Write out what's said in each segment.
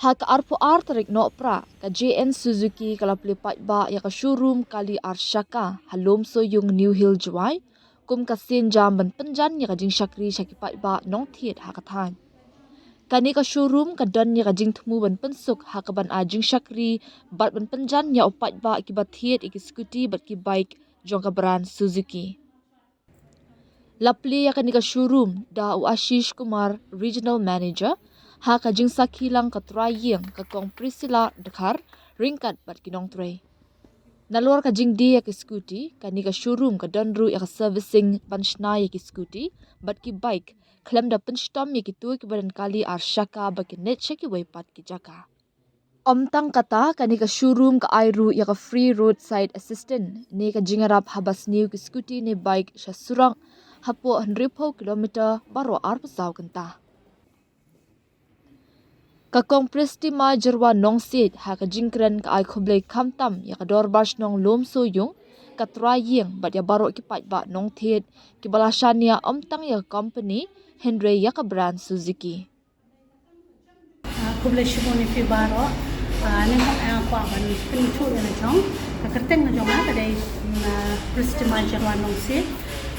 Hak arpo tarik no pra ka JN Suzuki kala plipat ba ya ka showroom kali arshaka halom so yung New Hill Jowai kum ka sin jam ban penjan ya ka jing shakri shakipat ba nong thiet hakathan. Kani ka showroom ka don ya ka jing thmu ban pensuk hakaban a jing shakri bat ban penjan ya upat ba ki bat thiet iki Scooty bat ki bike jong ka brand Suzuki. Lapli ya kani ka showroom da u Ashish Kumar Regional Manager ha ka jing sakilang ka trayeng ka kong Priscilla Dakar ringkat bat kinong tray. Nalor ka jing di ya ki Scooty kani ka showroom ka donru ya ka servicing banshna ya ki Scooty bat ki bike klem da penstom ya ki tu ki badan kali arshaka ba ki net shaki waypat ki jaka. Omtang kata kani ka showroom ka airu ya ka free roadside assistant ni ka jingarap habas new ki Scooty ni bike sha surang hapo 100 kilometer baro arpasaw kanta. Kakong prestima jerwa nong sit ha ka jingkren ka ay khoblay kamtam ya ka dorbash nong lom so yung ka trayeng bat ya baro ki pat ba nong thiet ki balashan ya omtang ya company Henry ya ka brand Suzuki. Khoblay shiboni fi baro ne kong kwa ban pintu na jong ka kerteng na jong ka dai prestima jerwa nong sit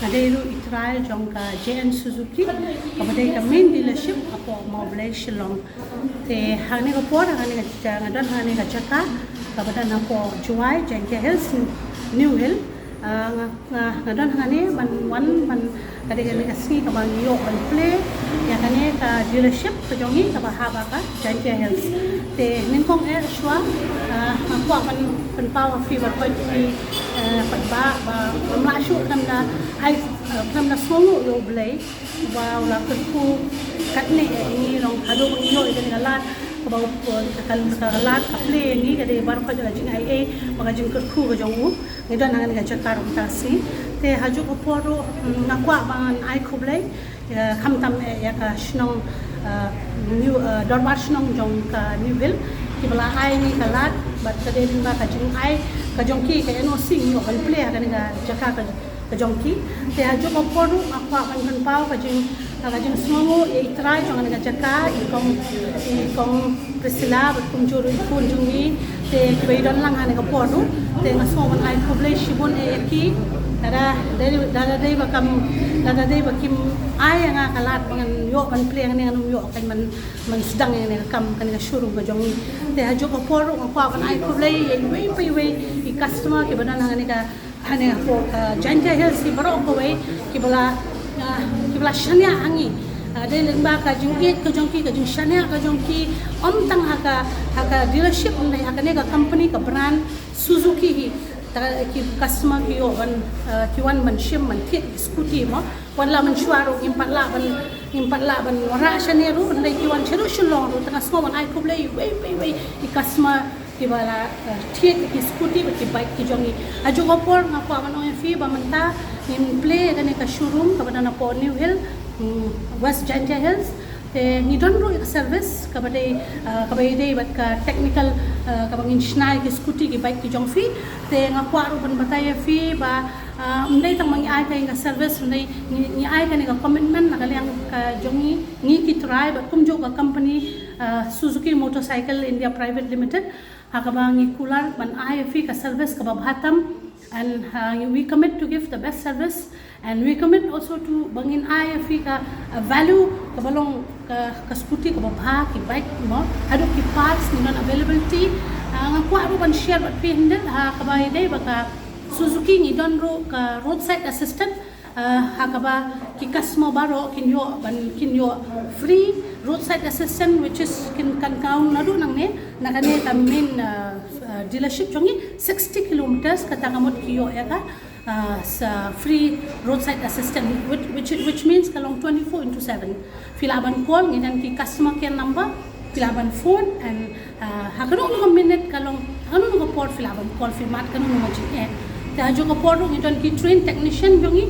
Nadairu itrai jong ka JN Suzuki kabadai ka main dealership apo Mablay Shillong te hane ka por hane ka ngadan hane ka chaka kabadan apo Jowai JN Hills New Hill ngadan hane ban kadai ka si ka bang yo ban Plie ya hane ka dealership ka jongi ka bahaba ka JN Hills te ningkong shwa ako ban power fee ba ko pagba ba mamlasyo kamna ay kamna songo yo blay ba wala ko katne ni long hado yo ikan galat kabaw kalat aple ni kade bar ka jala jing ai mga jing ku ga jongu ngidan nangan ga chakar tasi te haju ko poro nakwa ban ai ko blay kamtam ya ka shnong new dorbar shnong jong ka new bill kibala ai ni kalat bat kade din ba ka jing ai ka jongki ka eno sing yo kan play ka nga jaka ka jongki te ha joko poru akwa kan pau ka jing smomo e try jong nga jaka ikong Priscilla bat kum juru ikun jungi te kibaidan lang ha nga poru te nga soman ai kublay shibon e ki dada day bakim ay nga kalat bangan yo kan play nga num yo kan man sedang nga kam kan nga showroom ka jongi te ha joko poru akwa kan ai kublay way i customer ke badan hane ka hane ko janja hills ki baro ko way ki bala shania hangi dai lemba ka jungit ka jongki ka jung shania ka jongki omtang haka dealership nai haka ne ka company ka brand Suzuki hi ki customer ki yo ki wan man shim man thit Scooty mo wala man shwaro impat la ban wara shania ru nai ki wan chero shulong ru tanga so man ai kublay way i customer kibala thiet ki Scooty ki bike ki jongi aju gopor ngapa man ong fi ba manta in Plie kane ka showroom ka badana po New Hill West Janja Hills te ni don ro service ka badai dei bat ka technical ka bangin snai ki Scooty ki bike ki jong fi te ngapa ro ban bataya fi ba ndai tang mangi ai ka service ndai ni ai ka ni ka commitment na kaliang ka jongi ni ki try ba kum jo ka company Suzuki Motorcycle India Private Limited hakabangi kular ban ai fi ka service ka babhatam and we commit to give the best service and we commit also to bangin ai fi ka value ka balong ka Scooty ka babha ki bike mo adu ki parts ni non availability ngakwa ru ban share bat pi hindel ha ka bai dei baka Suzuki ni don ro ka roadside assistant hakaba ki kasmo baro kinyo free roadside assistant which is kan kaun nadu nang ne nakane ta main dealership chongi 60 kilometers katangamot kiyo ya ka sa free roadside assistant which means kalong 24/7 filaban call ngidan ki customer care number filaban phone and hakano no minute kalong ano no port filaban call filmat kanu no majin ta jo ko port ngidan ki train technician jongi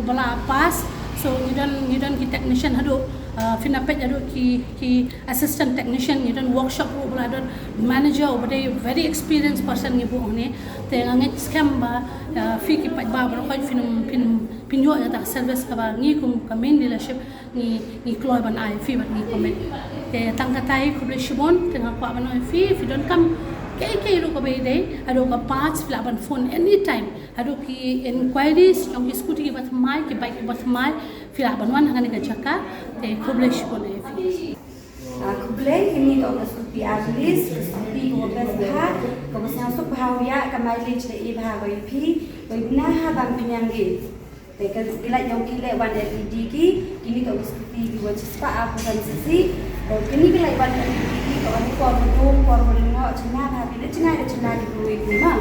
ubala pass so ngidan ki technician hado finapet ado ki assistant technician ngidan workshop ubala don manager ubade very experienced person ngibu ne te ngit scam ba fi ki pat ba bro ko finum pinyo ya service ka ba ngi kum ka main dealership ni kloy ban ai fi ban ni comment te tangkatai kuble shibon tengah kwa ban ai fi if you don't come kay lu ka bay day ado ka parts fila ban phone anytime ado ki inquiries jong ki scooty ki bathymmai ki bike ki bathymmai fila ban wan hangani ka jaka te kuble shibon ai fi kuble ini kau Scooty atlis Scooty kau besar kau besar sok bahaya ka mileage le i bahaya kau pi kau nah bang penyanggi tekan bila yang kile wan LED ki kini kau Scooty ki wajib spa aku kan sisi kini bila wan LED ki kau ni kau mendung kau menengok cina bahaya bila cina ada cina di bawah ni mah